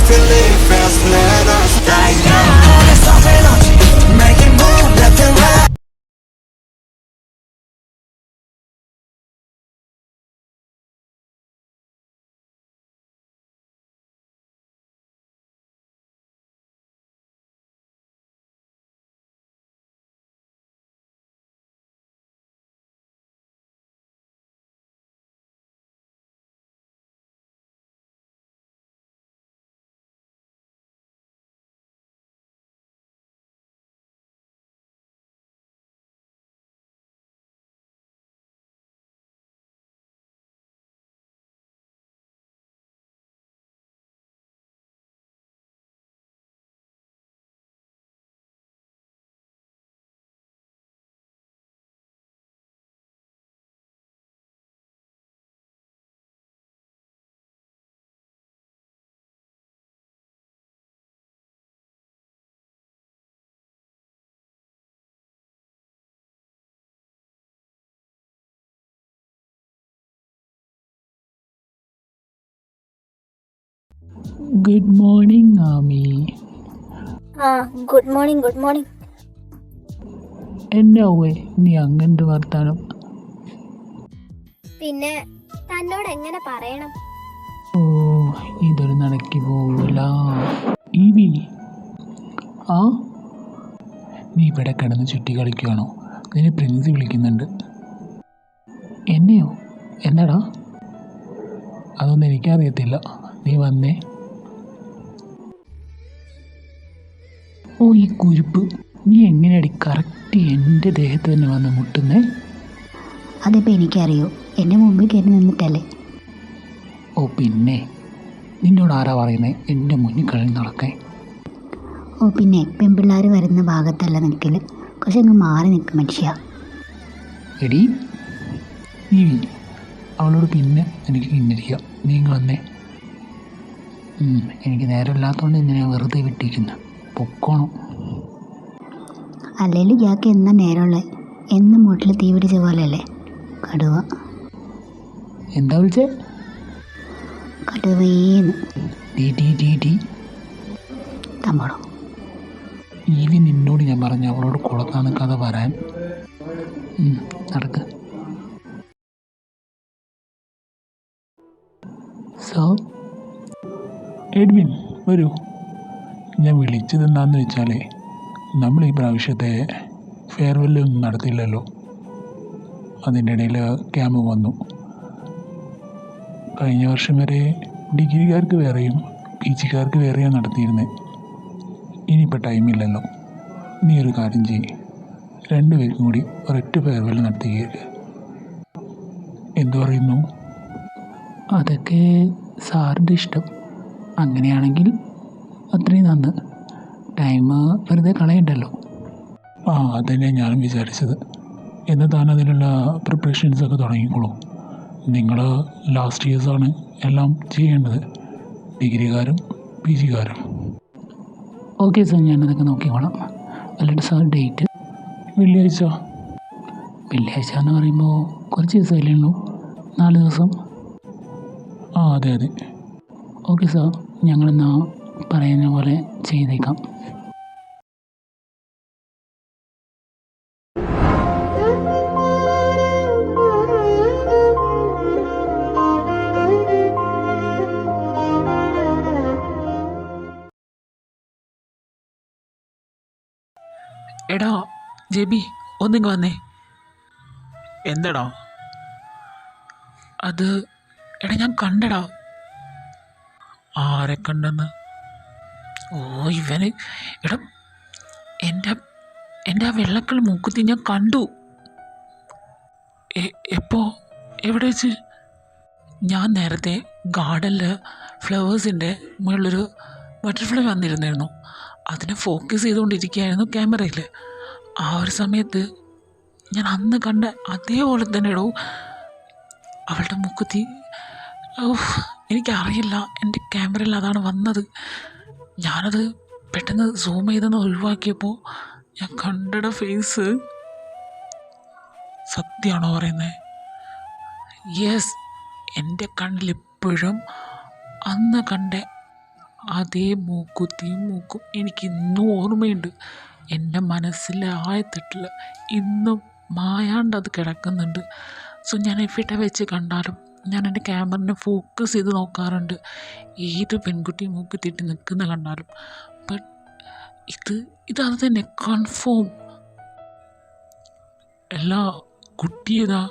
feel it fast, let us die young. Let's stop energy, make it move left and right. Good morning Ami. Good morning. Good morning. എന്നാവേ നീ അങ്ങനത്തെ വർത്താനം? പിന്നെ തന്നോട് എങ്ങനെ പറയണം? ഓ, ഇതൊരു നടക്കി പോവില്ല. ഈവി, ആ നീ ഇവിടെ കിടന്ന് ചുറ്റി കളിക്കുകയാണോ? നിന്നെ പ്രിൻസി വിളിക്കുന്നുണ്ട്. എന്നെയോ? എന്താടാ? അതൊന്നും എനിക്കറിയത്തില്ല. നീ വന്നേ. ഓ, ഈ കുരുപ്പ്, നീ എങ്ങനെയാടി കറക്റ്റ് എൻ്റെ ദേഹത്ത് തന്നെ വന്ന് മുട്ടുന്നേ? അതിപ്പോൾ എനിക്കറിയോ, എൻ്റെ മുമ്പിൽ കയറി നിന്നിട്ടല്ലേ. ഓ പിന്നെ, നിന്നോട് ആരാ പറയുന്നേ എൻ്റെ മുന്നിൽ കഴിഞ്ഞ് നടക്കാൻ? ഓ പിന്നെ, പെൺപിള്ളേർ വരുന്ന ഭാഗത്തല്ല നിൽക്കൽ, പക്ഷെ അങ്ങ് മാറി നിൽക്കും മനുഷ്യ. എടി നീ അവളോട് പിന്നെ എനിക്ക് കിന്നരിക്കാം. നീ ഇങ്ങ് വന്നേ. എനിക്ക് നേരമില്ലാത്തതുകൊണ്ട് ഇന്ന് ഞാൻ വെറുതെ വിട്ടിരിക്കുന്നു. പൊക്കോണം. അല്ലെങ്കിൽ ഇയാൾക്ക് എന്നാ നേരമുള്ളത്? എന്നും മൂട്ടിൽ തീ പിടിച്ച പോലെയല്ലേ കടുവ. എന്താ വിളിച്ചേ? കടുവേന്ന്. തമ്പോളോ ഈവി, നിന്നോട് ഞാൻ പറഞ്ഞു അവളോട് കുളത്താന്ന് കഥ പറയാൻ. നടക്ക്. സോ എഡ്വിൻ വരൂ. ഞാൻ വിളിച്ചത് എന്താണെന്ന് വെച്ചാലേ, നമ്മൾ ഈ പ്രാവശ്യത്തെ ഫെയർവെല്ലൊന്നും നടത്തില്ലല്ലോ. അതിൻ്റെ ഇടയിൽ ക്യാമ്പ് വന്നു. കഴിഞ്ഞ വർഷം വരെ ഡിഗ്രിക്കാർക്ക് വേറെയും പി ജിക്കാർക്ക് വേറെയാണ് നടത്തിയിരുന്നത്. ഇനിയിപ്പോൾ ടൈമില്ലല്ലോ. നീ ഒരു കാര്യം ചെയ്യ്, രണ്ടുപേർക്കും കൂടി ഒരൊറ്റ ഫെയർവെൽ നടത്തിയേക്ക്. എന്തു പറയുന്നു? അതൊക്കെ സാറിൻ്റെ ഇഷ്ടം. അങ്ങനെയാണെങ്കിൽ അത്രയും നന്ന്. ടൈം വെറുതെ കളയണ്ടല്ലോ. അതന്നെ ഞാനും വിചാരിച്ചത്. എന്നാൽ താൻ അതിനുള്ള പ്രിപ്പറേഷൻസൊക്കെ തുടങ്ങിക്കോളൂ. നിങ്ങൾ ലാസ്റ്റ് ഇയേഴ്സാണ് എല്ലാം ചെയ്യേണ്ടത്, ഡിഗ്രിക്കാരും പി ജിക്കാരും. ഓക്കെ സാർ, ഞാനതൊക്കെ നോക്കിക്കോളാം. അല്ലാണ്ട് സാർ ഡേറ്റ്? വെള്ളിയാഴ്ച. വെള്ളിയാഴ്ച എന്ന് പറയുമ്പോൾ കുറച്ച് ദിവസമല്ലേ ഉള്ളൂ? 4 ദിവസം. അതെ അതെ. ഓക്കെ സാർ, ഞങ്ങളെന്നാ പറയുന്ന പോലെ ചെയ്തേക്കാം. എടാ ജെബി, ഒന്നിങ്ങ് വന്നേ. എന്താടാ? അത് എടാ ഞാൻ കണ്ടടാ. ആരെ കണ്ടെന്ന്? ഓ ഇവന്, എടാ എൻ്റെ ആ വെള്ളക്കളി മൂക്കുത്തി ഞാൻ കണ്ടു. എപ്പോ? എവിടെ വെച്ച്? ഞാൻ നേരത്തെ ഗാർഡനിൽ ഫ്ലവേഴ്സിൻ്റെ മുകളിലൊരു ബട്ടർഫ്ലൈ വന്നിരുന്നായിരുന്നു. അതിനെ ഫോക്കസ് ചെയ്തുകൊണ്ടിരിക്കുകയായിരുന്നു ക്യാമറയിൽ. ആ ഒരു സമയത്ത് ഞാൻ അന്ന് കണ്ട അതേപോലെ തന്നെ ഇടൂ അവളുടെ മൂക്കുത്തി. എനിക്കറിയില്ല, എൻ്റെ ക്യാമറയിൽ അതാണ് വന്നത്. ഞാനത് പെട്ടെന്ന് സൂം ചെയ്തെന്ന് ഒഴിവാക്കിയപ്പോൾ ഞാൻ കണ്ടട ഫേസ്. സത്യമാണോ പറയുന്നത്? യെസ്, എൻ്റെ കണ്ണിലിപ്പോഴും അന്ന് കണ്ട അതേ മൂക്കുത്തിയും മൂക്കും എനിക്ക് ഇന്നും ഓർമ്മയുണ്ട്. എൻ്റെ മനസ്സിലെ ആഴത്തട്ടിൽ ഇന്നും മായാണ്ട് അത് കിടക്കുന്നുണ്ട്. സോ ഞാൻ എവിടെ വെച്ച് കണ്ടാലും ഞാൻ എൻ്റെ ക്യാമറനെ ഫോക്കസ് ചെയ്ത് നോക്കാറുണ്ട്, ഏത് പെൺകുട്ടി മൂക്കുത്തിയിട്ട് നിൽക്കുന്ന കണ്ടാലും. ബട്ട് അത് തന്നെ കൺഫേം. എല്ലാ കുട്ടിയതാ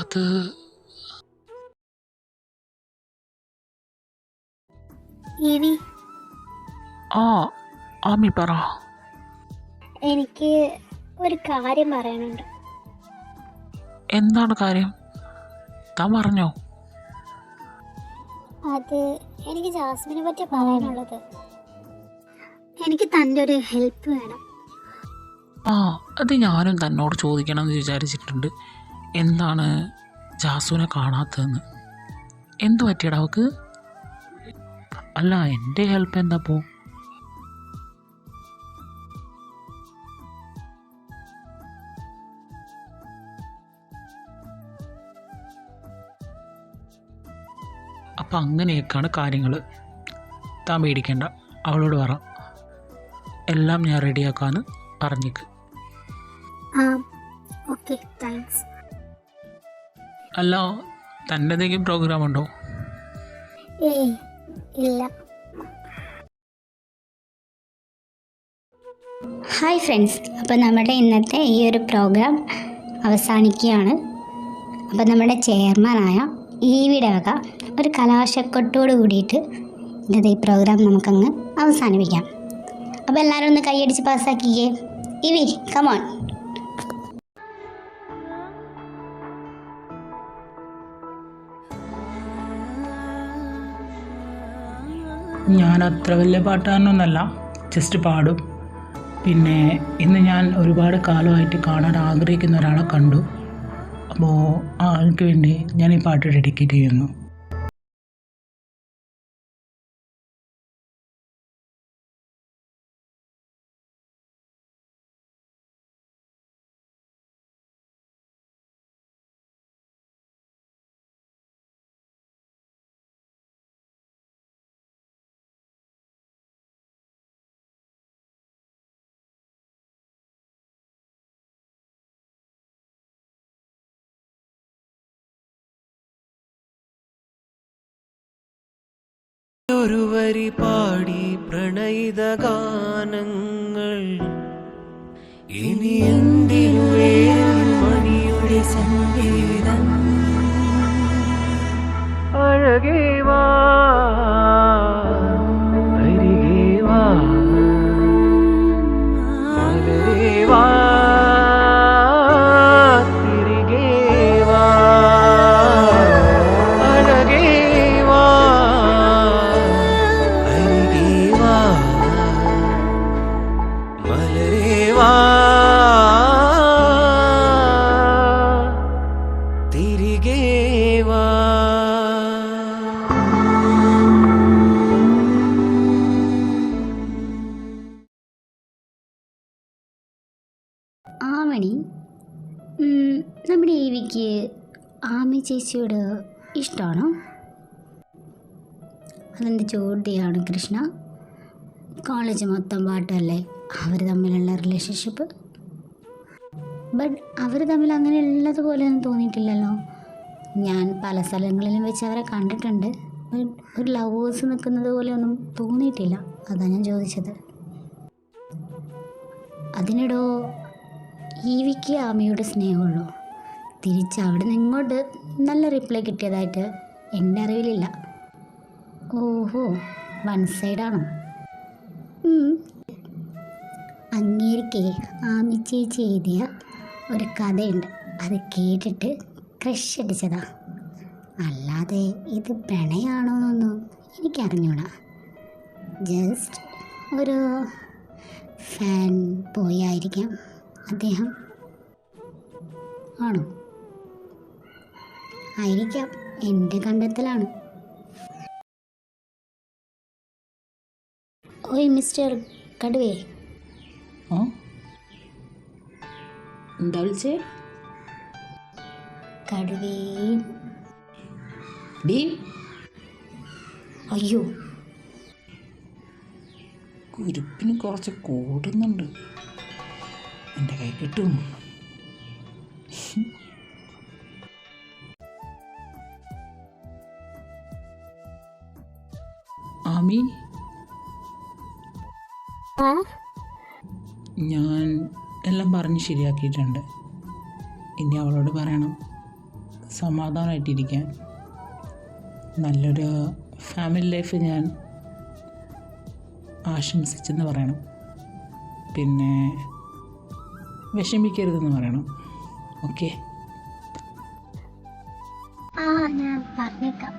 അത്. ഇവി, ആ ആമി പറ. എനിക്ക് ഒരു കാര്യം പറയാനുണ്ട്. എന്താണ് കാര്യം? താൻ പറഞ്ഞോ. അത് എനിക്ക് ജാസ്മിനെ പറ്റി പറയാനുള്ളത്. എനിക്ക് തൻ്റെ ഒരു ഹെൽപ്പ് വേണം. ആ അത് ഞാനും തന്നോട് ചോദിക്കണം എന്ന് വിചാരിച്ചിട്ടുണ്ട്. എന്താണ് ജാസുവിനെ കാണാത്തതെന്ന്? എന്തു പറ്റിയടാ അവൾക്ക്? അല്ല, എൻ്റെ ഹെൽപ്പ് എന്താ പോ? അപ്പം അങ്ങനെയൊക്കെയാണ് കാര്യങ്ങൾ. താൻ പേടിക്കേണ്ട, അവളോട് പറ, എല്ലാം ഞാൻ റെഡിയാക്കാന്ന് പറഞ്ഞേക്ക്. ആ ഓക്കെ, താങ്ക്സ്. അല്ല, തൻ്റെ എന്തെങ്കിലും പ്രോഗ്രാം ഉണ്ടോ? ഏയ് ഇല്ല. ഹായ് ഫ്രണ്ട്സ്, അപ്പോൾ നമ്മുടെ ഇന്നത്തെ ഈ ഒരു പ്രോഗ്രാം അവസാനിക്കുകയാണ്. അപ്പോൾ നമ്മുടെ ചെയർമാനായ ഈവിയുടെ വക ഒരു കലാശക്കൊട്ടോട് കൂടിയിട്ട് ഇന്നത്തെ ഈ പ്രോഗ്രാം നമുക്കങ്ങ് അവസാനിപ്പിക്കാം. അപ്പോൾ എല്ലാവരും ഒന്ന് കൈയടിച്ച് പാസ്സാക്കിക്കേ. ഇവി, കമോൺ. ഞാൻ അത്ര വലിയ പാട്ടുകാരനൊന്നല്ല, ജസ്റ്റ് പാടും. പിന്നെ ഇന്ന് ഞാൻ ഒരുപാട് കാലമായിട്ട് കാണാൻ ആഗ്രഹിക്കുന്ന ഒരാളെ കണ്ടു. അപ്പോൾ ആ ആൾക്ക് വേണ്ടി ഞാൻ ഈ പാട്ട് ഡെഡിക്കേറ്റ് ചെയ്യുന്നു. ഒരു വരി പാടി പ്രണയിത ഗാനങ്ങൾ ഇനി എന്തിനു മണിയുടെ സംഗീതം. അഴകേ വാ, അരികേ വാ, മലരേ വാ, തിരികേ വാ, അഴകേ വാ, അരികേ വാ, മലരേ വാ, തിരികെ വാ. ആമണി, നമ്മുടെ ഈവിക്ക് ആമി ചേച്ചിയോട് ഇഷ്ടമാണോ? അതെന്ത് ചോദ്യമാണ് കൃഷ്ണ? കോളേജ് മൊത്തം പാട്ടല്ലേ അവർ തമ്മിലുള്ള റിലേഷൻഷിപ്പ്. ബട്ട് അവർ തമ്മിൽ അങ്ങനെ ഉള്ളതുപോലെയൊന്നും തോന്നിയിട്ടില്ലല്ലോ. ഞാൻ പല സ്ഥലങ്ങളിലും വെച്ച് അവരെ കണ്ടിട്ടുണ്ട്. ബട്ട് ഒരു ലവേഴ്സ് നിൽക്കുന്നത് പോലെയൊന്നും തോന്നിയിട്ടില്ല. അതാണ് ഞാൻ ചോദിച്ചത്. അതിനിടോ ഈവിക്ക് ആമിയോട് സ്നേഹമുള്ളൂ. തിരിച്ച് അവിടെ നിന്ന് ഇങ്ങോട്ട് നല്ല റിപ്ലൈ കിട്ടിയതായിട്ട് എൻ്റെ അറിവിലില്ല. ഓഹോ, വൺ സൈഡാണോ? അങ്ങേരിക്ക് ആമി ചേച്ചി എഴുതിയ ഒരു കഥയുണ്ട്, അത് കേട്ടിട്ട് ക്രഷ് അടിച്ചതാ. അല്ലാതെ ഇത് പ്രണയമാണോന്നൊന്നും എനിക്കറിഞ്ഞൂടാ. ജസ്റ്റ് ഒരു ഫാൻ പോയായിരിക്കാം അദ്ദേഹം. ആണോ? ആയിരിക്കാം, എൻ്റെ കണ്ടെത്തലാണ്. ഓയ് മിസ്റ്റർ കടുവേ. ആ എന്താ വിളിച്ചേ? കടുവേ. ഡീ, അയ്യോ, ഉരുപ്പിന് കുറച്ച് കൂടുന്നുണ്ട്. എൻ്റെ കൈ കിട്ടും. ആമി, ആ ഞാൻ എല്ലാം പറഞ്ഞ് ശരിയാക്കിയിട്ടുണ്ട്. ഇനി അവളോട് പറയണം സമാധാനമായിട്ടിരിക്കാൻ. നല്ലൊരു ഫാമിലി ലൈഫ് ഞാൻ ആശംസിച്ചെന്ന് പറയണം. പിന്നെ വിഷമിക്കരുതെന്ന് പറയണം. ഓക്കെ? ആ ഞാൻ പറഞ്ഞേക്കാം.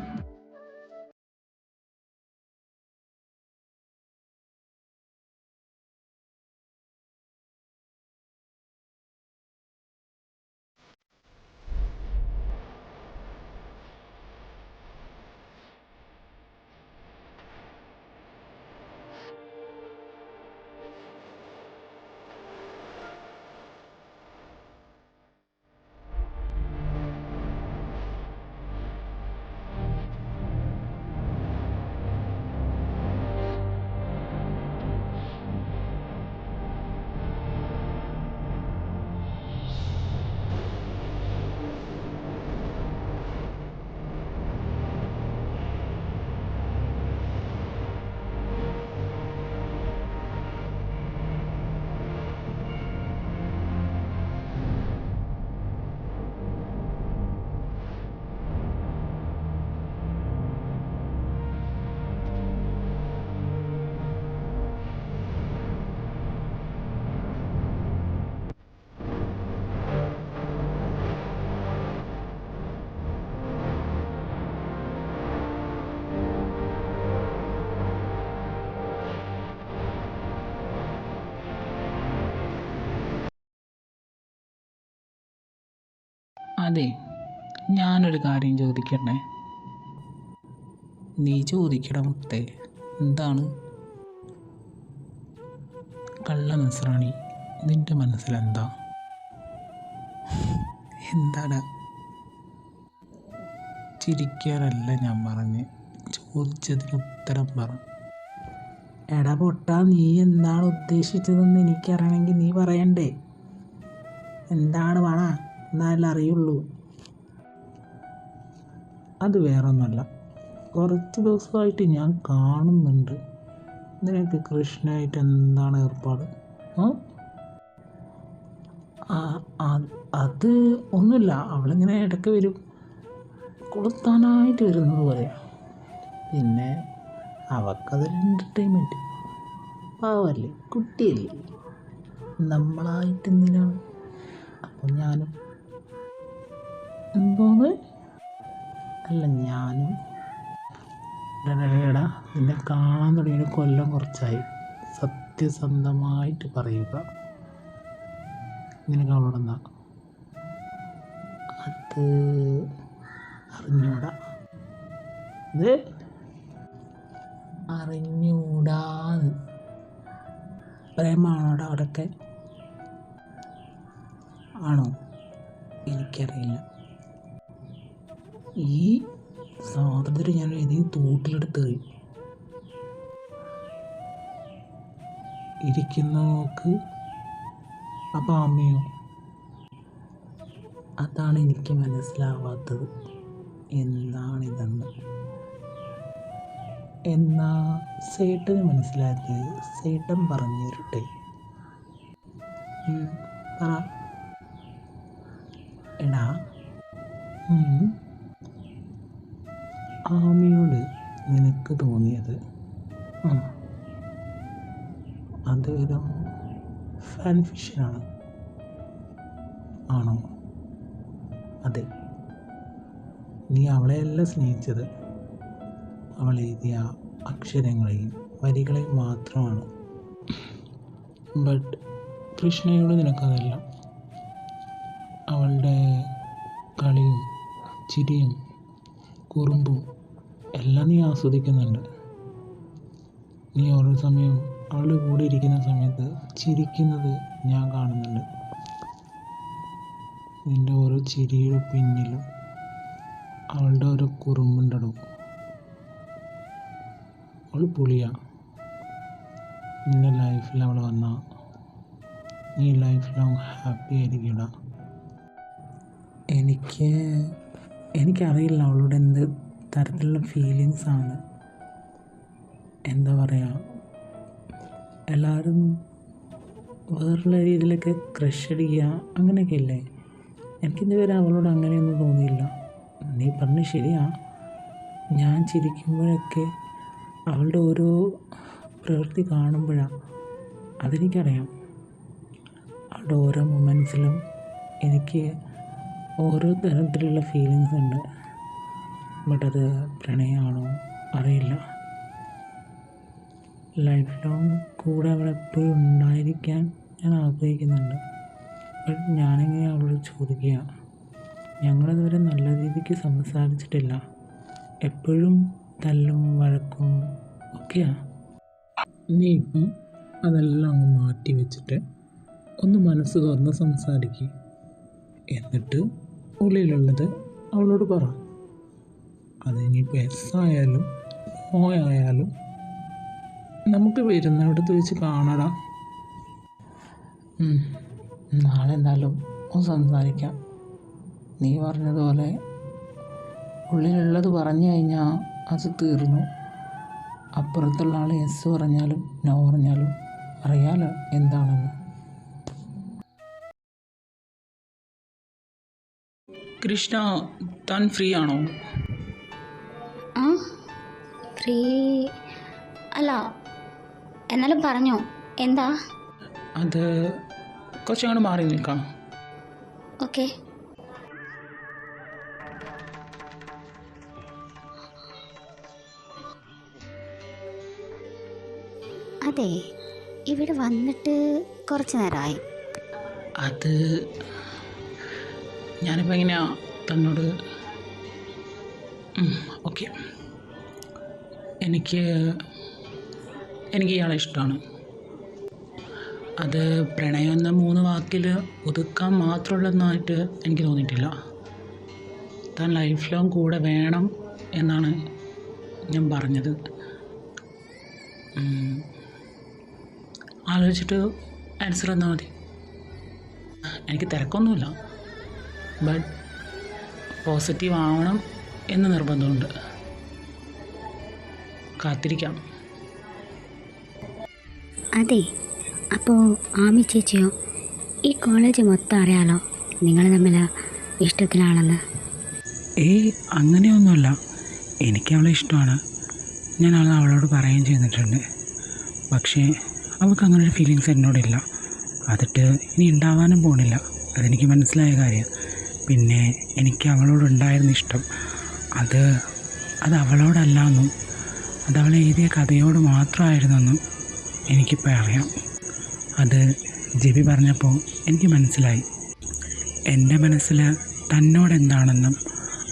അതെ, ഞാനൊരു കാര്യം ചോദിക്കട്ടെ? നീ ചോദിക്കട മുത്തേ. എന്താണ്? കള്ള നസ്രാണി, നിന്റെ മനസ്സിലെന്താ? എന്താടാ? ചിരിക്കാനല്ല ഞാൻ പറഞ്ഞ്, ചോദിച്ചതിന് ഉത്തരം പറ. എടാ പൊട്ടാ, നീ എന്താണ് ഉദ്ദേശിച്ചതെന്ന് എനിക്കറിയണമെങ്കിൽ നീ പറയണ്ടേ? എന്താണ് പറ, എന്നാലേ അറിയുള്ളൂ. അത് വേറൊന്നുമല്ല, കുറച്ച് ദിവസമായിട്ട് ഞാൻ കാണുന്നുണ്ട് നിനക്ക് കൃഷ്ണയായിട്ട് എന്താണ് ഏർപ്പാട്? അത് ഒന്നുമില്ല, അവളിങ്ങനെ ഇടയ്ക്ക് വരും, കൊളുത്താനായിട്ട് വരുന്നത് പോലെയാണ്. പിന്നെ അവൾക്കതൊരു എൻ്റർടൈൻമെൻറ്റ്. പാവല്ലേ, കുട്ടിയല്ലേ, നമ്മളായിട്ട് എന്തിനാണ്? അപ്പം ഞാനും എന്തോന്ന് അല്ല ഞാനും എടാ, നിന്നെ കാണാൻ തുടങ്ങിയ കൊല്ലം കുറച്ചായി. സത്യസന്ധമായിട്ട് പറയുക, നിനക്ക് അവളോടെന്താ? അത് അറിഞ്ഞൂടാ. ഇത് അറിഞ്ഞൂടാന്ന്. പ്രേമാണോടാ അവിടെയൊക്കെ? ആണോ? എനിക്കറിയില്ല. ഈ സ്വാതന്ത്ര്യം ഞാൻ ഏതെങ്കിലും തൂട്ടിലെടുത്ത് ഇരിക്കുന്ന നോക്ക്. അപ്പം അമ്മയോ? അതാണ് എനിക്ക് മനസ്സിലാവാത്തത്, എന്താണിതെന്ന്. എന്നാ സേട്ടന് മനസ്സിലാക്കി, സേട്ടൻ പറഞ്ഞു തരട്ടെ. പറ എടാ. ആമിയോട് നിനക്ക് തോന്നിയത് അതൊരു ഫാൻ ഫിക്ഷനാണ്, ആണോ? അതെ, നീ അവളെയല്ല സ്നേഹിച്ചത്, അവൾ എഴുതിയ അക്ഷരങ്ങളെയും വരികളെയും മാത്രമാണ്. ബട്ട് കൃഷ്ണയോട് നിനക്കതല്ല. അവളുടെ കളിയും ചിരിയും കുറുമ്പും എല്ലാം നീ ആസ്വദിക്കുന്നുണ്ട്. നീ ഓരോ സമയവും അവളുടെ കൂടെ ഇരിക്കുന്ന സമയത്ത് ചിരിക്കുന്നത് ഞാൻ കാണുന്നുണ്ട്. നിൻ്റെ ഓരോ ചിരിയുടെ പിന്നിലും അവളുടെ ഓരോ കുറുമ്പുണ്ടടോ. അവൾ പുളിയാ. നിൻ്റെ ലൈഫിൽ അവൾ വന്നാൽ നീ ലൈഫ് ലോങ് ഹാപ്പി ആയിരിക്കടാ. എനിക്കറിയില്ല അവളോട് എന്ത് തരത്തിലുള്ള ഫീലിങ്സാണ്. എന്താ പറയുക, എല്ലാവരും വേറുള്ള രീതിയിലൊക്കെ ക്രഷ് അടിക്കുക അങ്ങനെയൊക്കെ ഇല്ലേ. എനിക്കിതുവരെ അവളോട് അങ്ങനെയൊന്നും തോന്നിയില്ല. നീ പറഞ്ഞ ശരിയാ, ഞാൻ ചിരിക്കുമ്പോഴൊക്കെ അവളുടെ ഓരോ പ്രവൃത്തി കാണുമ്പോഴാണ് അതെനിക്കറിയാം. അവളുടെ ഓരോ മൊമെൻറ്റ്സിലും എനിക്ക് ഓരോ തരത്തിലുള്ള ഫീലിങ്സ് ഉണ്ട്. ബട്ട് അത് പ്രണയമാണോ അറിയില്ല. ലൈഫ് ലോങ് കൂടെ അവളെപ്പോഴും ഉണ്ടായിരിക്കാൻ ഞാൻ ആഗ്രഹിക്കുന്നുണ്ട്. ബട്ട് ഞാനെങ്ങനെ അവളോട് ചോദിക്കുക? ഞങ്ങളിതുവരെ നല്ല രീതിക്ക് സംസാരിച്ചിട്ടില്ല. എപ്പോഴും തല്ലും വഴക്കും ഒക്കെയാ. നീ ഇപ്പം അതെല്ലാം അങ്ങ് മാറ്റി വെച്ചിട്ട് ഒന്ന് മനസ്സ് തുറന്ന് സംസാരിക്കുക. എന്നിട്ട് ഉള്ളിലുള്ളത് അവളോട് പറ. അതിനിപ്പോൾ എസ് ആയാലും നോ ആയാലും നമുക്ക് വരുന്നിടത്ത് വെച്ച് കാണടാ. നാളെ എന്തായാലും ഒന്ന് സംസാരിക്കാം. നീ പറഞ്ഞതുപോലെ ഉള്ളിലുള്ളത് പറഞ്ഞു കഴിഞ്ഞാൽ അത് തീർന്നു. അപ്പുറത്തുള്ള ആൾ എസ് പറഞ്ഞാലും നോ പറഞ്ഞാലും അറിയാലോ എന്താണെന്ന്. കൃഷ്ണ, താൻ ഫ്രീ ആണോ? ആ ഫ്രീ അല്ല, എന്നാലും പറഞ്ഞോ, എന്താ? അത് കുറച്ചങ്ങോട്ട് മാറി നിൽക്കാം. ഓക്കെ. അതെ, ഇവിടെ വന്നിട്ട് കുറച്ച് നേരമായി. അത് ഞാനിപ്പോൾ എങ്ങനെയാ തന്നോട്? ഓക്കെ, എനിക്ക് ഇയാളെ ഇഷ്ടമാണ്. അത് പ്രണയം എന്ന 3 വാക്കിൽ ഒതുക്കാൻ മാത്രമുള്ളതെന്നായിട്ട് എനിക്ക് തോന്നിയിട്ടില്ല. താൻ ലൈഫ് ലോങ് കൂടെ വേണം എന്നാണ് ഞാൻ പറഞ്ഞത്. ആലോചിച്ചിട്ട് ആൻസർ തന്നാൽ മതി. എനിക്ക് തിരക്കൊന്നുമില്ല, ബട്ട് പോസിറ്റീവ് ആവണം എന്ന് നിർബന്ധമുണ്ട്. കാത്തിരിക്കാം. അതെ, അപ്പോൾ ആമി ചേച്ചിയോ? ഈ കോളേജ് മൊത്തം അറിയാലോ നിങ്ങൾ തമ്മിൽ ഇഷ്ടത്തിലാണെന്ന്. അങ്ങനെയൊന്നുമല്ല. എനിക്ക് അവളെ ഇഷ്ടമാണ്. ഞാൻ അവളോട് പറയുകയും ചെയ്തിട്ടുണ്ട്. പക്ഷേ അവൾക്ക് അങ്ങനൊരു ഫീലിങ്സ് എന്നോടില്ല. അതിട്ട് ഇനി ഉണ്ടാവാനും പോണില്ല. അതെനിക്ക് മനസ്സിലായ കാര്യം. പിന്നെ എനിക്ക് അവളോടുണ്ടായിരുന്ന ഇഷ്ടം അത് അവളോടല്ലാന്നും അതവൾ എഴുതിയ കഥയോട് മാത്രമായിരുന്നെന്നും എനിക്കിപ്പോൾ അറിയാം. അത് ജെബി പറഞ്ഞപ്പോൾ എനിക്ക് മനസ്സിലായി. എൻ്റെ മനസ്സിൽ തന്നോടെന്താണെന്നും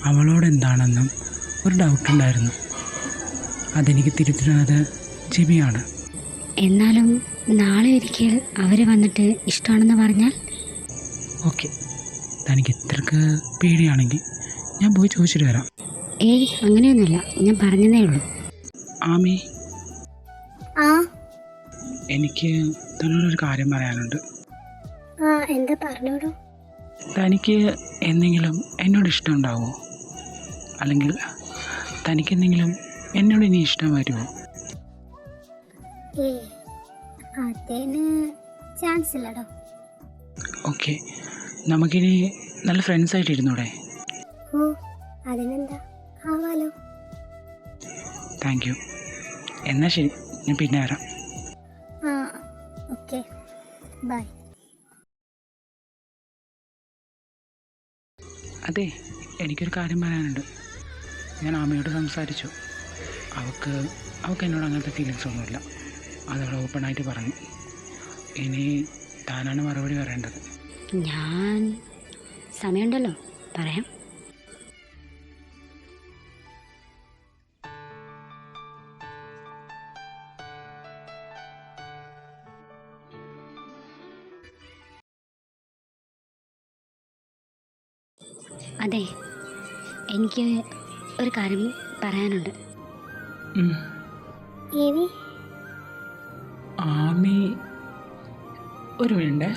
അവളോടെന്താണെന്നും ഒരു ഡൗട്ടുണ്ടായിരുന്നു. അതെനിക്ക് തിരിച്ചുതന്നത് ജെബിയാണ്. എന്നാലും നാളെ ഒരിക്കൽ അവർ വന്നിട്ട് ഇഷ്ടമാണെന്ന് പറഞ്ഞാൽ? ഓക്കെ, തനിക്ക് ഇത്രക്ക് പേടിയാണെങ്കിൽ ഞാൻ പോയി ചോദിച്ചിട്ട് വരാം. അങ്ങനെയൊന്നുമില്ല, ഞാൻ പറഞ്ഞതേ ഉള്ളൂ. ആമി, ആ എനിക്ക് തന്നോടൊരു കാര്യം പറയാനുണ്ട്. എന്താ പറഞ്ഞോളൂ. തനിക്ക് എന്തെങ്കിലും എന്നോട് ഇഷ്ടം ഉണ്ടാവുമോ? അല്ലെങ്കിൽ തനിക്കെന്തെങ്കിലും എന്നോട് ഇനി ഇഷ്ടം വരുമോ? അതിന് ചാൻസ് ഇല്ലടോ. ഓക്കെ, നമുക്കിനി നല്ല ഫ്രണ്ട്സായിട്ട് ഇരുന്നൂടെ? ഓ, അതിനെന്താ, ആവാലോ. Thank you. എന്നാൽ ശരി, ഞാൻ പിന്നെ വരാം. Okay, bye. അതെ, എനിക്കൊരു കാര്യം പറയാനുണ്ട്. ഞാൻ ആമയോട് സംസാരിച്ചു. അവൾക്ക് എന്നോട് അങ്ങനത്തെ ഫീലിങ്സ് ഒന്നുമില്ല. അതവൾ ഓപ്പണായിട്ട് പറഞ്ഞു. ഇനി താനാണ് മറുപടി പറയേണ്ടത്. ഞാൻ സമയമുണ്ടല്ലോ, പറയാം. അതെ, എനിക്ക് ഒരു കാര്യം പറയാനുണ്ട്. ഏവി, ആമി ഒരു മിനിറ്റ്.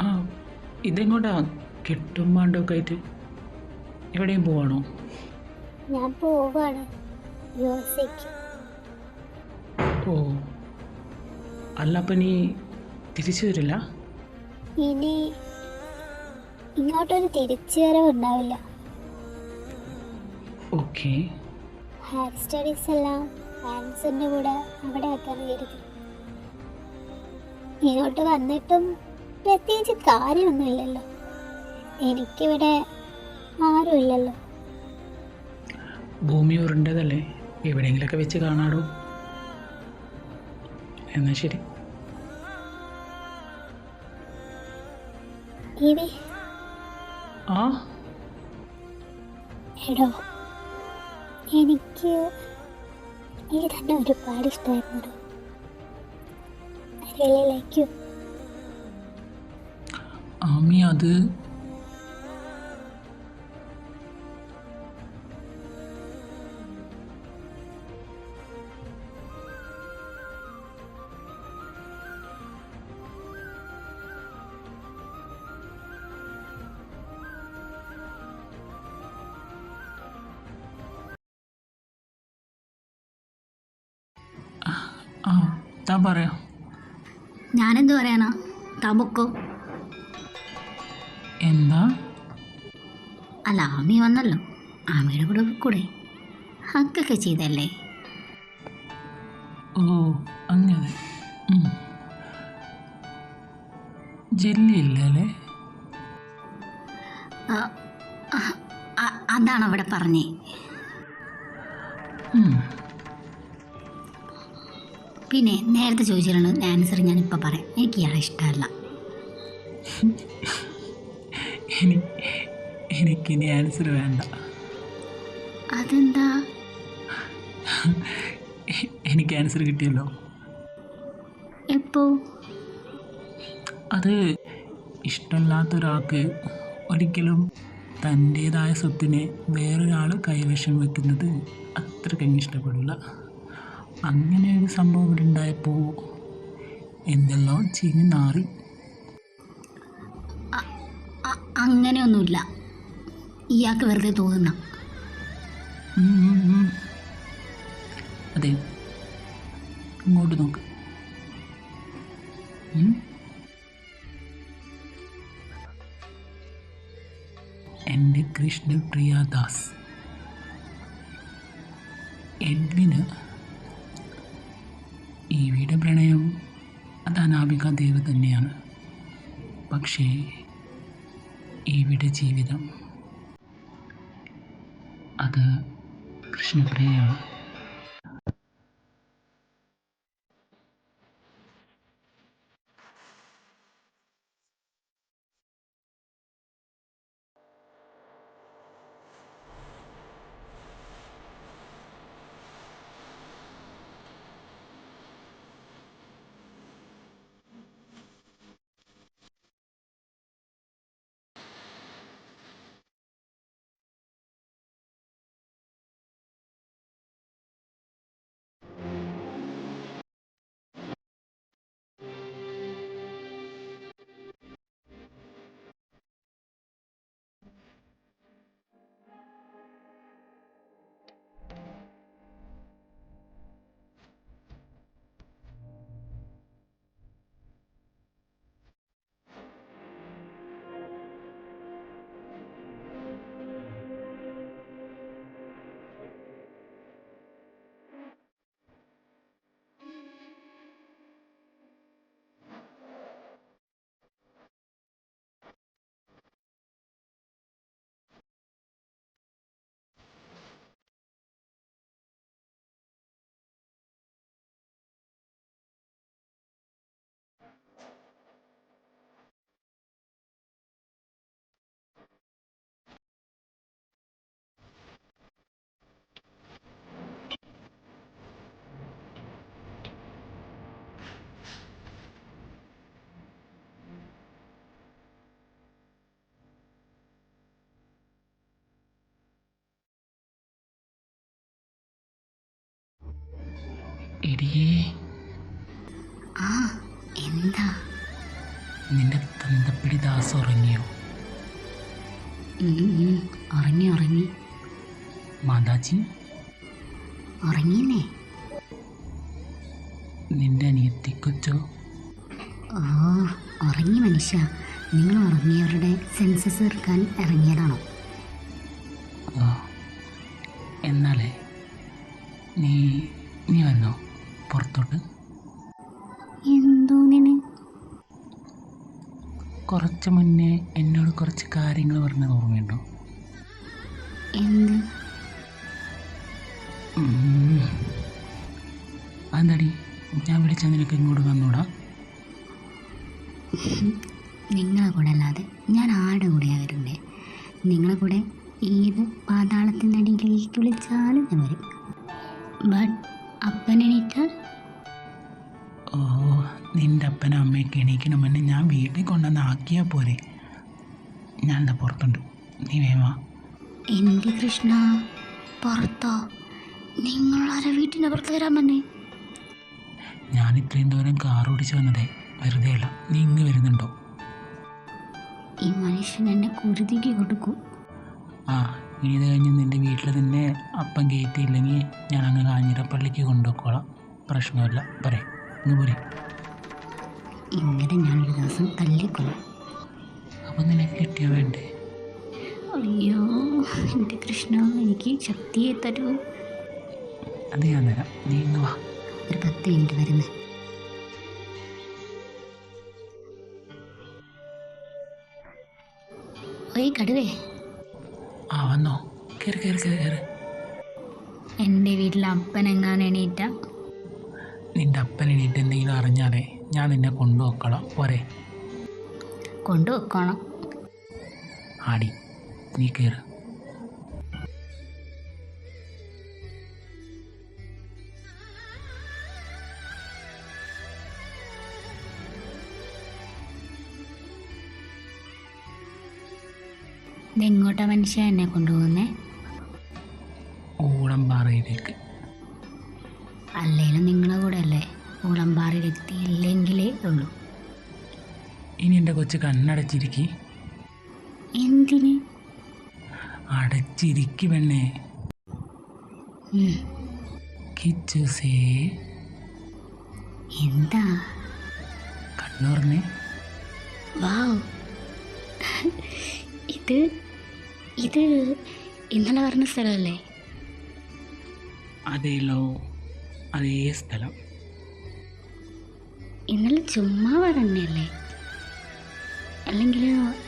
ആ ഇതെങ്ങോട്ടാ കെട്ടും പാണ്ടൊക്കെ ആയിട്ട് എവിടെയും പോവാണോ? ഞാൻ പോവാണ് യുഎസ്എക്ക്. ഓ അല്ല അപ്പം നീ തിരിച്ചു വരില്ല? ഇനി ഇങ്ങോട്ടൊരു തിരിച്ചു വരവ് ഉണ്ടാവില്ല. ഓക്കെ. ഹയർ സ്റ്റഡീസ് എല്ലാം പാരൻസിൻ്റെ കൂടെ അവിടെ ആക്കാൻ കരുതി. ഇങ്ങോട്ട് വന്നിട്ടും പ്രത്യേകിച്ച് കാര്യമൊന്നുമില്ലല്ലോ. എനിക്കിവിടെ ആരുമില്ലല്ലോ. ഭൂമി ഉരുണ്ടതല്ലേ, എവിടെയെങ്കിലൊക്കെ വെച്ച് കാണാടോ. എന്നാൽ ശരി. ഇവി ആ എടോ, എനിക്ക് തന്നെ ഒരുപാട് ഇഷ്ടമായിരുന്നു. I really like you. Aami അത് ആ താൻ പറയാം. ഞാനെന്ത് പറയാനാ, തമുക്കോ? എന്താ? അല്ല, ആമി വന്നല്ലോ, ആമിയുടെ കൂടെ കൂടെ ഹക്കൊക്കെ ചെയ്തല്ലേ. ഓ അങ്ങനെ. ജെല്ലി ഇല്ല അല്ലേ? അതാണ് അവിടെ പറഞ്ഞേ. പിന്നെ നേരത്തെ ചോദിച്ചിട്ടുണ്ട് ആൻസർ ഞാനിപ്പോൾ പറയാം. എനിക്ക് ഇയാളെ ഇഷ്ടമല്ല. എനിക്കിനി ആൻസർ വേണ്ട. അതെന്താ? എനിക്ക് ആൻസർ കിട്ടിയല്ലോ. എപ്പോ? അത് ഇഷ്ടമല്ലാത്തൊരാൾക്ക് ഒരിക്കലും തൻ്റേതായ സ്വത്തിനെ വേറൊരാൾ കൈവശം വെക്കുന്നത് അത്രയ്ക്കങ്ങ് ഇഷ്ടപ്പെടില്ല. അങ്ങനെ ഒരു സംഭവം ഇവിടെ ഉണ്ടായപ്പോൾ എന്തെല്ലാം ചീഞ്ഞ് നാറി. അങ്ങനെയൊന്നുമില്ല, ഇയാൾക്ക് വെറുതെ തോന്നുന്ന. അതെ, ഇങ്ങോട്ട് നോക്ക്. എൻ്റെ കൃഷ്ണപ്രിയദാസ് എഡ്വിന് ഈവിയുടെ പ്രണയം അത് അനാമിക ദേവ് തന്നെയാണ്. പക്ഷേ ഈവിയുടെ ജീവിതം അത് കൃഷ്ണപ്രിയയാണ്. എടിയേ, ആ എന്താ? നിന്റെ തന്തപ്പിടി ദാസ് ഉറങ്ങിയോ? ഉറങ്ങി ഉറങ്ങി മാതാജി, ഉറങ്ങിയെന്നേ. നിന്റെ അനിയത്തിക്കൊച്ചോ? ഓ, ഉറങ്ങി മനുഷ്യ. നിങ്ങൾ ഉറങ്ങിയവരുടെ സെൻസസ് തീർക്കാൻ ഇറങ്ങിയതാണോ? എന്നാലേ നീ നീ വന്നോ പുറത്തോട്ട്? എന്തോന്നിന്? കുറച്ച് മുന്നേ എന്നോട് കുറച്ച് കാര്യങ്ങൾ പറഞ്ഞത് ഓർമ്മയുണ്ടോ? എന്ത്? അതെന്താടി ഞാൻ വിളിച്ചാൽ നിനക്ക് ഇങ്ങോട്ട് വന്നൂടാ? നിങ്ങളെ കൂടെ അല്ലാതെ ഞാൻ ആരുടെ കൂടെയാണ് വരുന്നത്? നിങ്ങളെ കൂടെ ഏത് പാതാളത്തിൻ്റെ അടിയിലേക്ക് വിളിച്ചാലും ഞാൻ വരും. ബട്ട് അപ്പനെണീറ്റാൽ? ഓ, നിൻ്റെ അപ്പനും അമ്മയൊക്കെ എണീക്കണം മുന്നേ ഞാൻ വീട്ടിൽ കൊണ്ടുവന്ന് ആക്കിയാൽ പോരെ. ഞാൻ എന്താ പുറത്തുണ്ട്, നീ വേവാ. എൻ്റെ കൃഷ്ണ, പുറത്തോ? നിങ്ങളാരെ വീട്ടിൻ്റെ പുറത്ത് വരാൻ പറഞ്ഞേ? ഞാൻ ഇത്രയും ദൂരം കാർ ഓടിച്ച് വന്നതേ വെറുതെ അല്ല. നീ ഇങ്ങ് വരുന്നുണ്ടോ? ഈ മനുഷ്യൻ എന്നെ കുരുതിക്ക് കൊടുക്കും. ആ, ഇനി ഇത് കഴിഞ്ഞ് നിൻ്റെ വീട്ടിൽ നിന്നെ അപ്പം കയറ്റിയില്ലെങ്കിൽ ഞാൻ അങ്ങ് കാഞ്ഞിരപ്പള്ളിക്ക് കൊണ്ടുപോയിക്കോളാം. പ്രശ്നമില്ല, പറയേ ഇങ്ങ് പോരെ. ഇങ്ങനെ ഞാനൊരു ദിവസം തല്ലിക്കൊള്ളാം. അപ്പം നിനക്ക് കിട്ടിയാൽ വേണ്ടേ? അയ്യോ എൻ്റെ കൃഷ്ണ, എനിക്ക് ശക്തിയെ തരൂ. അത് ഞാൻ തരാം, നീ ഇങ്ങ് വാ. ഒരു 10 മിനിറ്റ് വരുന്നത്. ഓയ് കടുവേ, ആ വന്നോ, കയറി കയറി കയറി കയറി. എൻ്റെ വീട്ടിൽ അപ്പനെങ്ങാൻ എണീറ്റ? നിൻ്റെ അപ്പൻ എണീറ്റ് എന്തെങ്കിലും അറിഞ്ഞാലേ ഞാൻ നിന്നെ കൊണ്ടുപോയിക്കോളാം, പോരെ? കൊണ്ടുവെക്കണം. ആടി, നീ കയറ്. ഇതെങ്ങോട്ടാ മനുഷ്യ എന്നെ കൊണ്ടുപോകുന്നേ? ഊളംപാറയിലേക്ക്. അല്ലേലും നിങ്ങളെ കൂടെ അല്ലേ ഊളംപാറയിലെത്തിയില്ലെങ്കിലേ ഉള്ളൂ. ഇനി എൻ്റെ കൊച്ച് കണ്ണടച്ചിരിക്കി. എന്തിന്? അടച്ചിരിക്കി പെണ്ണേ. കിച്ചൂസേ, എന്താ? കണ്ണൂർന്നേ. വാവ്, ഇത് ഇന്നലെ പറഞ്ഞ സ്ഥലമല്ലേ? അതേലോ, അതേ സ്ഥലം. ഇന്നലെ ചുമ്മാ പറഞ്ഞല്ലേ? അല്ലെങ്കിൽ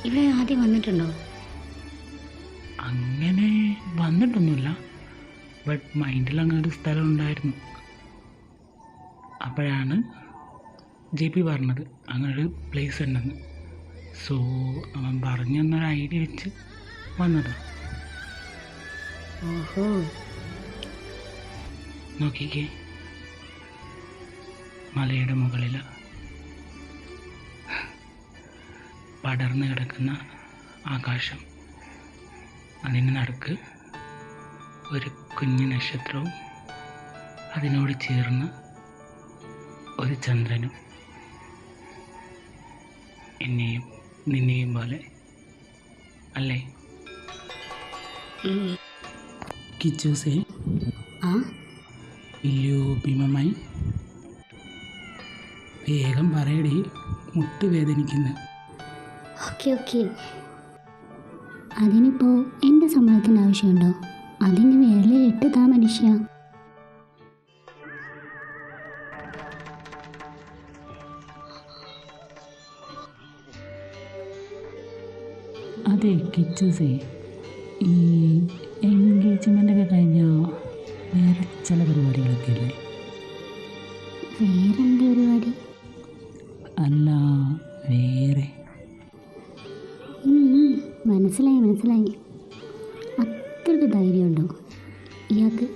ഇവിടെ ആദ്യം വന്നിട്ടുണ്ടോ? അങ്ങനെ വന്നിട്ടൊന്നുമില്ല, ബട്ട് മൈൻഡിൽ അങ്ങനെ ഒരു സ്ഥലം ഉണ്ടായിരുന്നു. അപ്പോഴാണ് JP പറഞ്ഞത് അങ്ങനൊരു പ്ലേസ് ഉണ്ടെന്ന്. സോ അവൻ പറഞ്ഞൊരു ഐഡിയ വെച്ച് വന്നതാണ്. ഓഹോ, നോക്കിക്കേ, മലയുടെ മുകളിൽ പടർന്നു കിടക്കുന്ന ആകാശം, അതിന് നടുക്ക് ഒരു കുഞ്ഞു നക്ഷത്രവും അതിനോട് ചേർന്ന് ഒരു ചന്ദ്രനും, എന്നെയും നിന്നെയും പോലെ അല്ലേ? കിച്ചൂസേ, ആ ഇല്ലയോ ഭീമമായി? വേഗം പറയടി, മുട്ട് വേദനിക്കുന്നു. ഓക്കെ. അതിനിപ്പോൾ എൻ്റെ സമ്മതത്തിന് ആവശ്യമുണ്ടോ? അതിന് വേറെ ഇട്ട് താ മനുഷ്യ. അതെ കിച്ചൂസേ, ഈ എൻഗേജ്മെൻ്റൊക്കെ കഴിഞ്ഞാൽ വേറെ ചില പരിപാടികളൊക്കെ അല്ലേ? വേറെന്ത് പരിപാടി? അല്ല, വേറെ മനസ്സിലായി. അത്രയ്ക്ക് ധൈര്യമുണ്ടോ ഇയാൾക്ക്?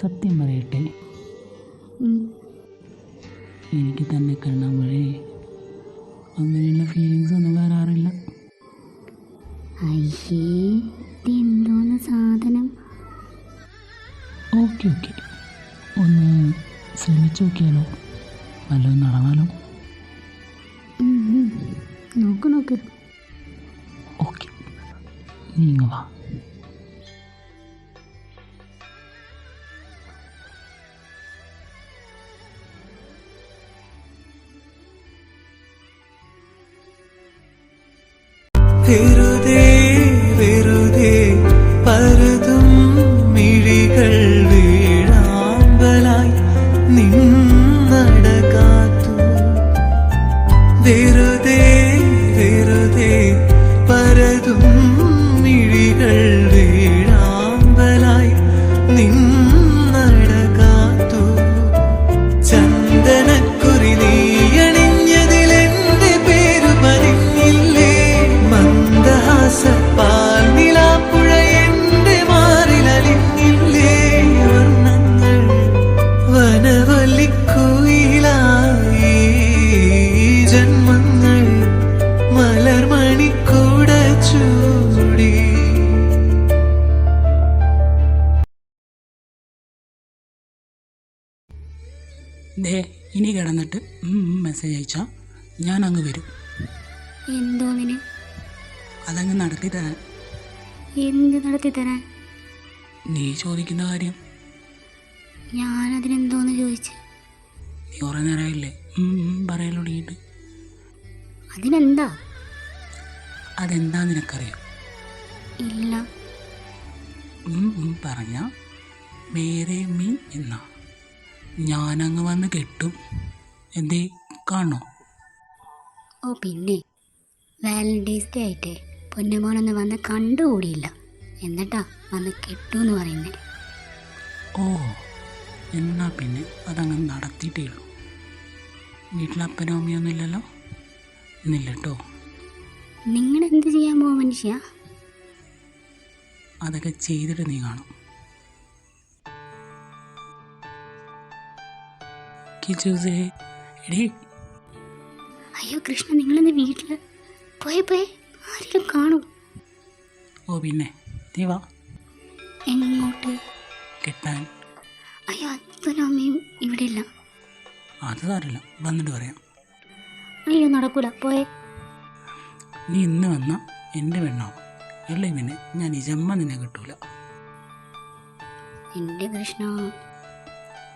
സത്യം പറയട്ടെ, എനിക്ക് തന്നെ കാണുമ്പോഴേ അങ്ങനെയുള്ള ഫീലിങ്സ് ഒന്നും വരാറില്ല. അയ്യേ, ഇതെന്തോന്ന് സാധനം? ഓക്കെ, വിളിച്ചു നോക്കിയാലോ? വല്ലതും നടന്നാലോ? നോക്ക് നോക്ക്. ഓക്കെ, നീ ഇങ്ങ് വാ. വെറുതെ വെറുതെ പരതും മിഴികൾ വീഴാമ്പലായി നിന്നടകാത്തു. വെറുതെ വെറുതെ പരതും മിഴികൾ വീഴാമ്പലായി നിന്നടകാത്തു. ചന്ദനക്കുറി നീയണിഞ്ഞതിലെന്റെ പേരു പറഞ്ഞില്ലേ? മന്ദഹാസപ്പാൽ നിലാപ്പുഴ എന്റെ മാറിലലിഞ്ഞില്ലേ? വർണ്ണങ്ങൾ വനവല്ലിക്കുയിലായി ജന്മങ്ങൾ മലർമണിക്കൂട ചൂടി. ദേ, ഇനി കിടന്നിട്ട് മെസ്സേജ് അയച്ചാൽ ഞാൻ അങ്ങ് വരും. എന്തോന്നിന്? അതങ്ങ് നടത്തി തരാൻ. എന്ത് നടത്തി തരാൻ? നീ ചോദിക്കുന്ന കാര്യം. ഞാനതിനെന്തോന്ന് ചോദിച്ചു? നീ കുറേ നേരമായില്ലേ പറയാൻ തുടങ്ങിയിട്ട്. അതിനെന്താ? അതെന്താ നിനക്കറിയോ? ഇല്ല. പറഞ്ഞ മേരെ മീ എന്നാ. ഞാനങ്ങ് വന്ന് കെട്ടും. എന്തേ, കാണോ? ഓ പിന്നെ, വാലന്റൈൻസ് ഡേ ആയിട്ടേ പൊന്നുമോനൊന്ന് വന്ന് കണ്ടുകൂടിയില്ല, എന്നിട്ടാ വന്ന് കെട്ടൂന്ന് പറയുന്നേ. ഓ, എന്നാ പിന്നെ അതങ്ങ് നടത്തിയിട്ടേ ഉള്ളൂ. വീട്ടിലപ്പനോ അമ്മയൊന്നും ഇല്ലല്ലോ? ഇന്നില്ല കേട്ടോ. നിങ്ങളെന്ത് ചെയ്യാൻ പോവാ മനുഷ്യ? അതൊക്കെ ചെയ്തിട്ട് നീ കാണും. എടീ, അയ്യോ കൃഷ്ണ, നിങ്ങളെന്ന് വീട്ടിൽ പോയേ ആരെങ്കിലും കാണും. ഓ പിന്നെ, നീ വാ. എങ്ങോട്ട്? കെട്ടാൻ. അയ്യോ, അപ്പനും അമ്മയും ഇവിടെ ഇല്ല. അത് സാരില്ല, വന്നിട്ട് പറയാം. അയ്യോ നടക്കൂല, പോയേ. നീ ഇന്ന് വന്ന എൻ്റെ പെണ്ണാവും, അല്ലേ? പിന്നെ ഞാൻ നിജമ്മ നിന്നെ കിട്ടൂല. എൻ്റെ കൃഷ്ണ,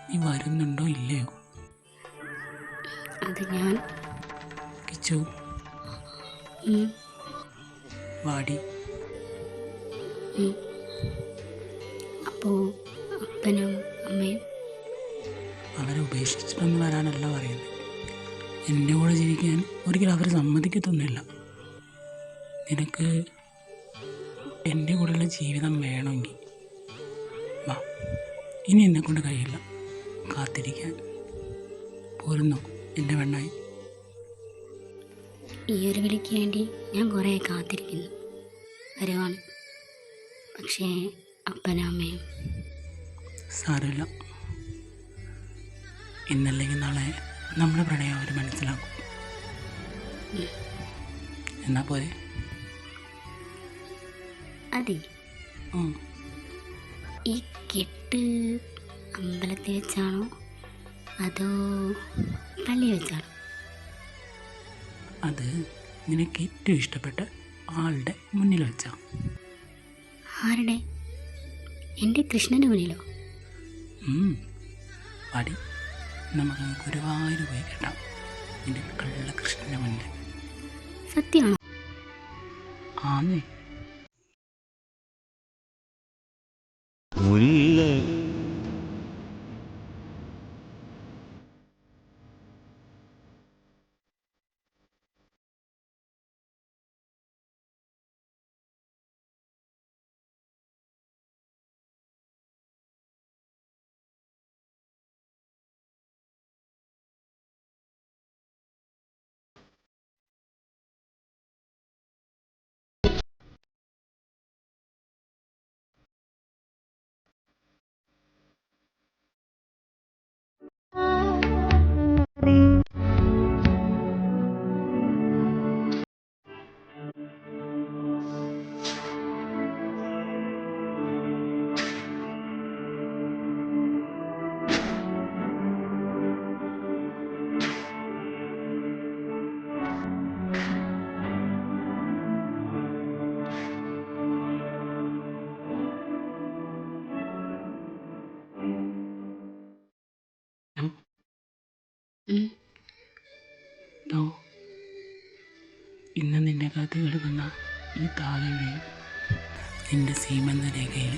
നീ വരുന്നുണ്ടോ ഇല്ലയോ? അത് ഞാൻ കിച്ചു, വാടി. അപ്പോൾ അപ്പനും അമ്മയും? അവരെ ഉപേക്ഷിച്ചിട്ടൊന്നും വരാനല്ല പറയുന്നത്. എൻ്റെ കൂടെ ജീവിക്കാൻ ഒരിക്കലും അവർ സമ്മതിക്കത്തൊന്നുമില്ല. നിനക്ക് എൻ്റെ കൂടെയുള്ള ജീവിതം വേണമെങ്കിൽ വാ. ഇനി എന്നെക്കൊണ്ട് കഴിയില്ല കാത്തിരിക്കാൻ. പോരുന്നോ എൻ്റെ പെണ്ണായി? ഈ ഒരു വിളിക്ക് വേണ്ടി ഞാൻ കുറേ കാത്തിരിക്കുന്നു, വരുവാണ്. പക്ഷേ അപ്പനും അമ്മയും? സാരമില്ല, ഇന്നല്ലെങ്കിൽ നാളെ നമ്മുടെ പ്രണയം അവർ മനസ്സിലാക്കും. എന്നാ പോരെ? അതെ. ഈ കെട്ട് അമ്പലത്തിൽ വെച്ചാണോ അതോ പള്ളി വെച്ചാണോ? അത് നിനക്ക് ഏറ്റവും ഇഷ്ടപ്പെട്ട ആളുടെ മുന്നിൽ വെച്ചാ. ആരുടെ? എൻ്റെ കൃഷ്ണൻ്റെ മുന്നിലോ? പാടി, നമുക്ക് ഗുരുവായൂർ പോയി കേട്ടാം നിന്റെ കള്ള കൃഷ്ണൻ്റെ മുന്നിൽ. സത്യമാണോ? ആന്നേ. നിന്നെ കാത്തി കിടക്കുന്ന ഈ താലയുടെയും നിന്റെ സീമന്ത രേഖയിൽ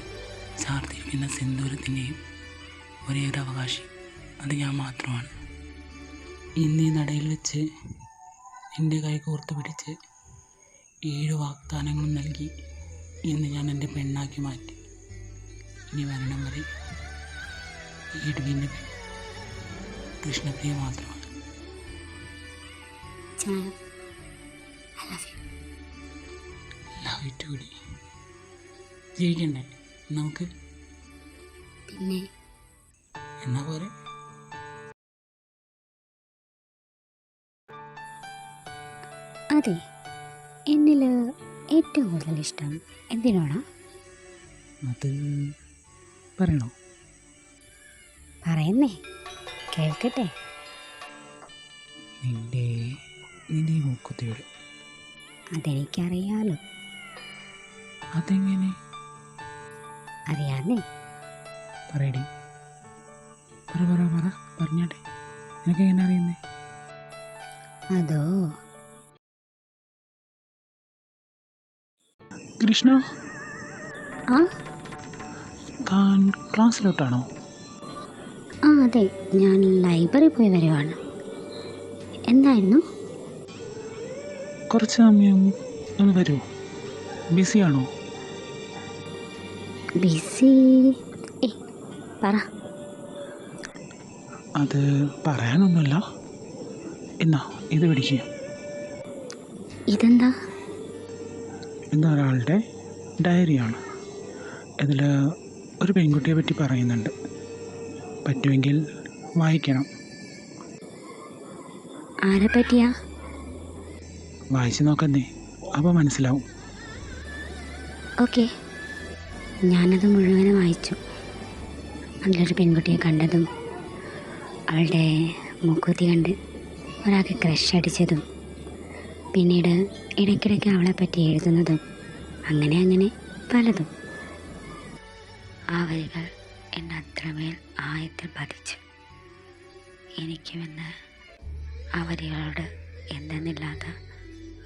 ചാർത്തിരിക്കുന്ന സിന്ദൂരത്തിൻ്റെയും ഒരേ ഒരു അവകാശി അത് ഞാൻ മാത്രമാണ്. ഇന്ന് ഈ നടയിൽ വെച്ച് എൻ്റെ കൈ കോർത്ത് പിടിച്ച് 7 വാഗ്ദാനങ്ങളും നൽകി ഇന്ന് ഞാൻ എൻ്റെ പെണ്ണാക്കി മാറ്റി. ഇനി മരണം വരെ ഈ ഇടുവിൻ്റെ പെൺ കൃഷ്ണപ്രിയ മാത്രമാണ്. Love to D. ജീവിക്കണ്ടേ നമുക്ക്? പിന്നെ എന്നാ പോലെ അതെ, എന്നിൽ ഏറ്റവും കൂടുതൽ ഇഷ്ടം എന്തിനാണ്? അത് പറയണോ? പറയുന്നേ കേൾക്കട്ടെ. നിന്റെ ഈ മൂക്കുത്തിയുടെ. അതെനിക്കറിയാലോ. അതെങ്ങനെ? അറിയാന്നേ. പറയടി, പറഞ്ഞാട്ടെ. നിനക്കെങ്ങനെ അറിയുന്നേ? അതോ കൃഷ്ണ, ആ ക്ലാസ്സിലോട്ടാണോ? അതെ, ഞാൻ ലൈബ്രറി പോയി വരുവാണ്. എന്തായിരുന്നു? കുറച്ച് സമയം ഒന്ന് വരുമോ? ബിസിയാണോ? ബിസി? പറ. അത് പറയാനൊന്നുമില്ല. എന്നാ ഇത് പിടിക്കുക. ഇതെന്താ? എന്താ ഒരാളുടെ ഡയറിയാണ്. ഇതിൽ ഒരു പെൺകുട്ടിയെ പറ്റി പറയുന്നുണ്ട്. പറ്റുമെങ്കിൽ വായിക്കണം. ആരെ പറ്റിയാ? വായിച്ച് നോക്കുന്നേ, അപ്പോൾ മനസ്സിലാവും. ഓക്കെ, ഞാനത് മുഴുവനും വായിച്ചു. അതിലൊരു പെൺകുട്ടിയെ കണ്ടതും അവളുടെ മൂക്കുത്തി കണ്ട് ഒരാൾക്ക് ക്രഷ് അടിച്ചതും പിന്നീട് ഇടയ്ക്കിടയ്ക്ക് അവളെ പറ്റി എഴുതുന്നതും അങ്ങനെ പലതും. ആ വരികൾ എന്നെ അത്രമേൽ ആയത്തിൽ പതിച്ചു. എനിക്കുമെന്ന് ആ വരികളോട് എന്തെന്നില്ലാത്ത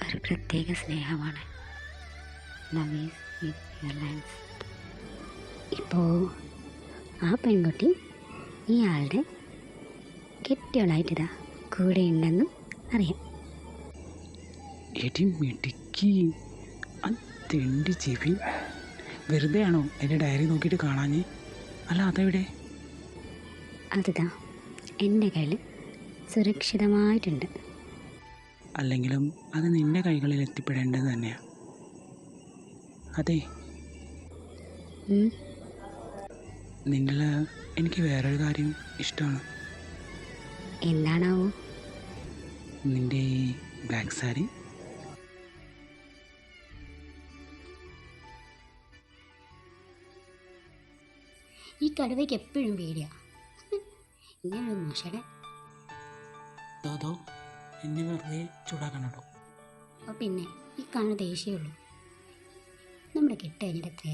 ഒരു പ്രത്യേക സ്നേഹമാണ്. Love is with airlines. ഇപ്പോൾ ആ പെൺകുട്ടി ഇയാളുടെ കെട്ടിയോളായിട്ടിതാ കൂടെ ഉണ്ടെന്നും അറിയാം. എടി മിടുക്കി, തെണ്ടി ചെവി. വെറുതെ ആണോ എൻ്റെ ഡയറി നോക്കിയിട്ട് കാണാഞ്ഞേ? അല്ല അതെവിടെ? അതിതാ എൻ്റെ കയ്യിൽ സുരക്ഷിതമായിട്ടുണ്ട്. അല്ലെങ്കിലും അത് നിൻ്റെ കൈകളിൽ എത്തിപ്പെടേണ്ടത് തന്നെയാണ്. അതെ, നിന്നിൽ എനിക്ക് വേറൊരു കാര്യം ഇഷ്ടമാണ്. എന്താണാവോ? നിൻ്റെ ഈ ബ്ലാക്ക് സാരി. ഈ കടുവയ്ക്ക് എപ്പോഴും പേടിയാ. ഇങ്ങനൊരു മോശയുടെ. അതോ എന്നെ വെറുതെ ചൂടാക്കണോ? പിന്നെ ഈ കാണുന്ന ദേഷ്യമുള്ളൂ. നമ്മുടെ കെട്ട് കഴിഞ്ഞിട്ട്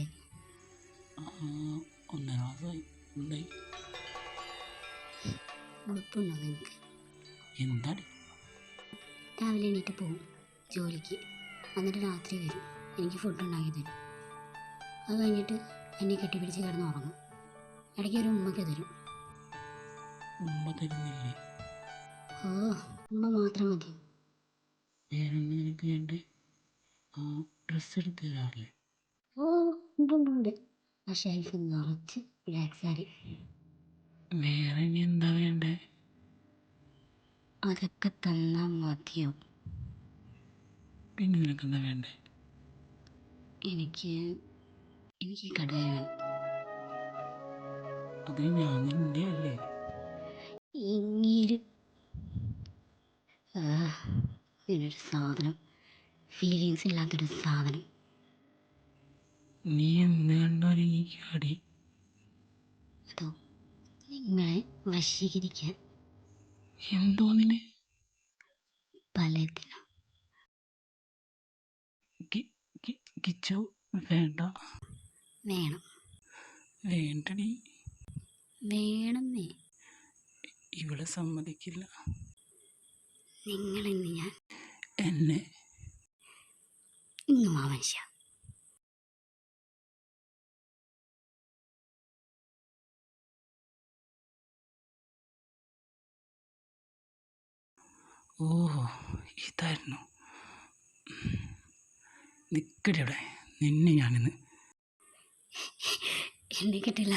1 മാസമായി. എന്തായി? ഉടുപ്പുണ്ടോ നിങ്ങൾക്ക്? എന്താണ്? രാവിലെ എണീറ്റ് പോവും ജോലിക്ക്, എന്നിട്ട് രാത്രി വരും, എനിക്ക് ഫുഡ് ഉണ്ടാക്കി തരും. അത് കഴിഞ്ഞിട്ട് എന്നെ കെട്ടിപ്പിടിച്ച് കിടന്ന് ഉറങ്ങും. ഇടയ്ക്ക് ഒരു ഉമ്മയ്ക്ക് തരും. ഉമ്മ തരുന്നില്ലേ? ഓ, ഉമ്മ മാത്രം മതി. വേറെ നിനക്ക് വേണ്ടേ? ഡ്രസ്സ് എടുത്ത് തരാറില്ലേ? ഓ, ഉണ്ട്. ആ ഷെൽഫ് നിറച്ച് ബ്ലാക്ക് സാരി. വേറെ ഇനി എന്താ വേണ്ടേ? അതൊക്കെ തന്നാൽ മതിയോ? പിന്നെ നിനക്കെന്താ വേണ്ടേ? എനിക്ക് കടയാണ്. അത് ഞാൻ നിൻ്റെ അല്ലേ? ഇങ്ങീര് ഇങ്ങനൊരു സാധനം, ഫീലിങ്സ് ഇല്ലാത്തൊരു സാധനം. നീ എന്ന് കണ്ടൊരുങ്ങിക്കാടി? അതോ നിങ്ങളെ വശീകരിക്കാൻ എന്തോന്നിന്? പലതിനും. കിച്ചു വേണ്ട. വേണം. വേണ്ടടി. വേണമെന്നേ. ഇവളെ സമ്മതിക്കില്ല. നിങ്ങളെന്ന് ഞാൻ എന്നെ ഇങ്ങ് വാ മനുഷ്യ. ഓ, ഇതായിരുന്നു. നിക്കടി അവിടെ, നിന്നെ ഞാനിന്ന്. എന്നെ കിട്ടില്ല.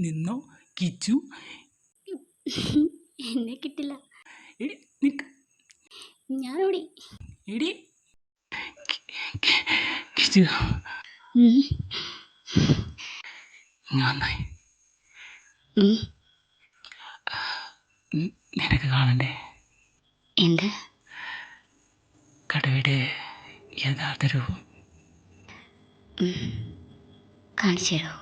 നിന്നോ കിച്ചു. എന്നെ കിട്ടില്ല. എടി നിക്ക്. ഞാനോടി. എടി കിച്ചു, നന്നായി. നിനക്ക് കാണണ്ടേ എന്ത്? കടയുടെ യഥാർത്ഥ രൂപം? കാണിച്ചു തരോ?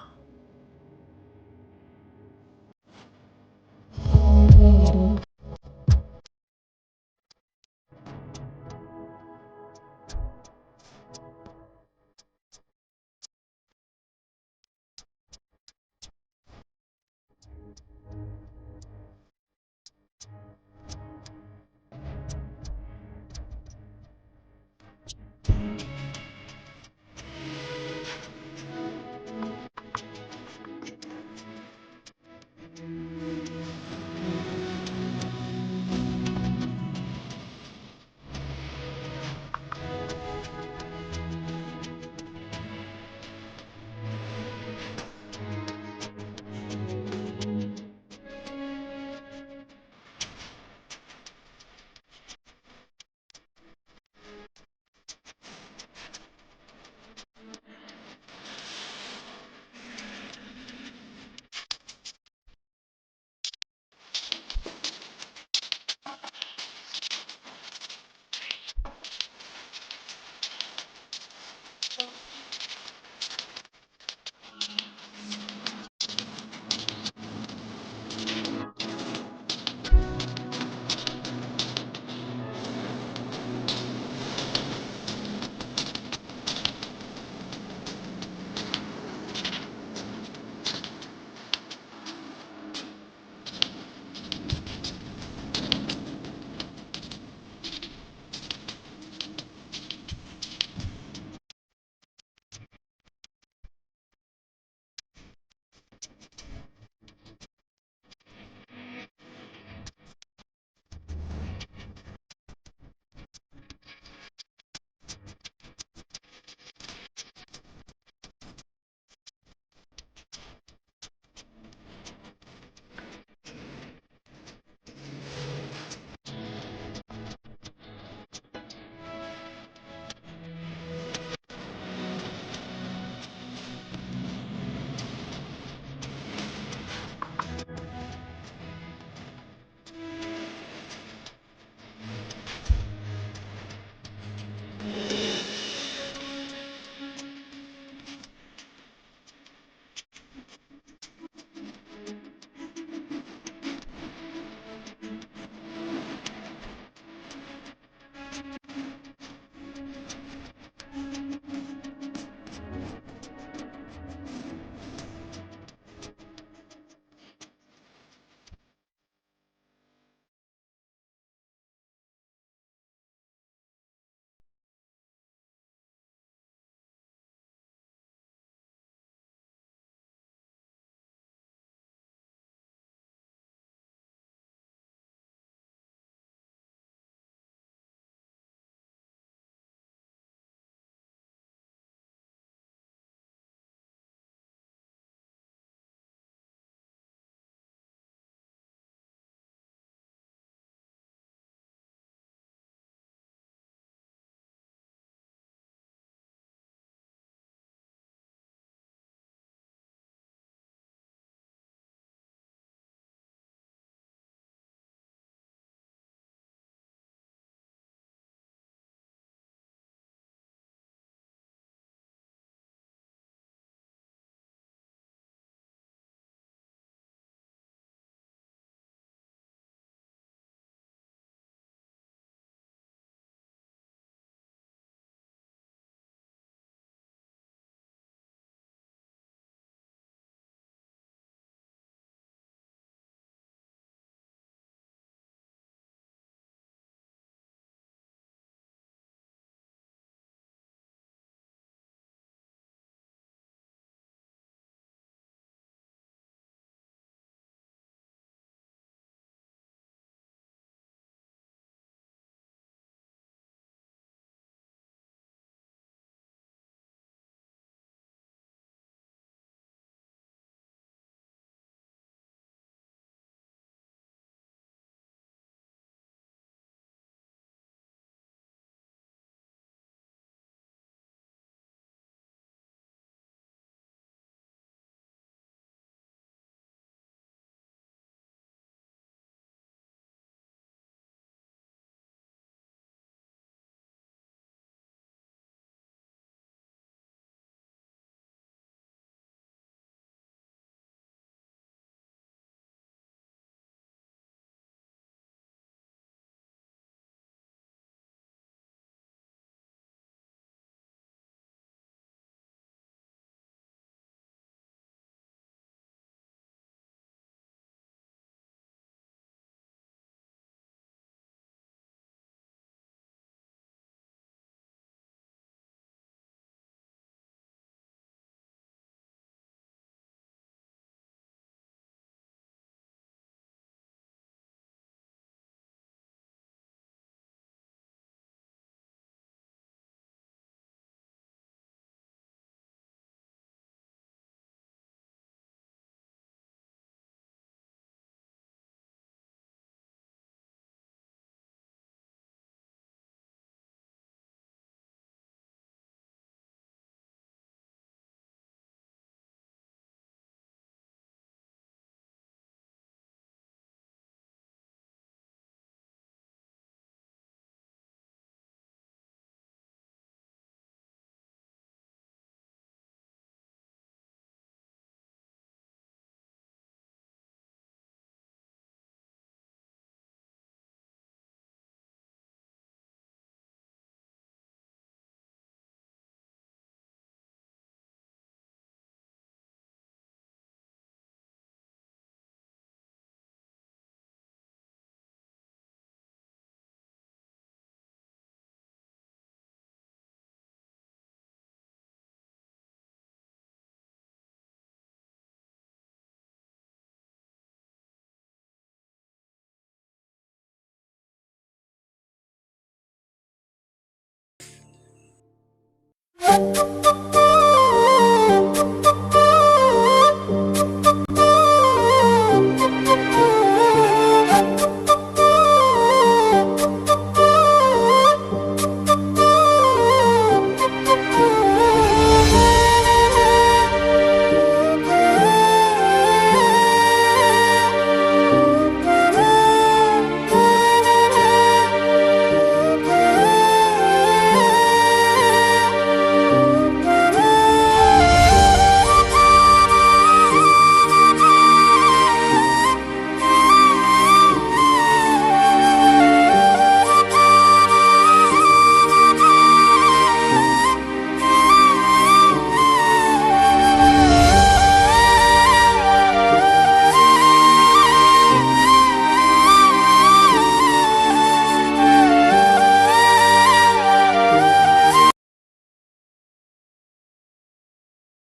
Thank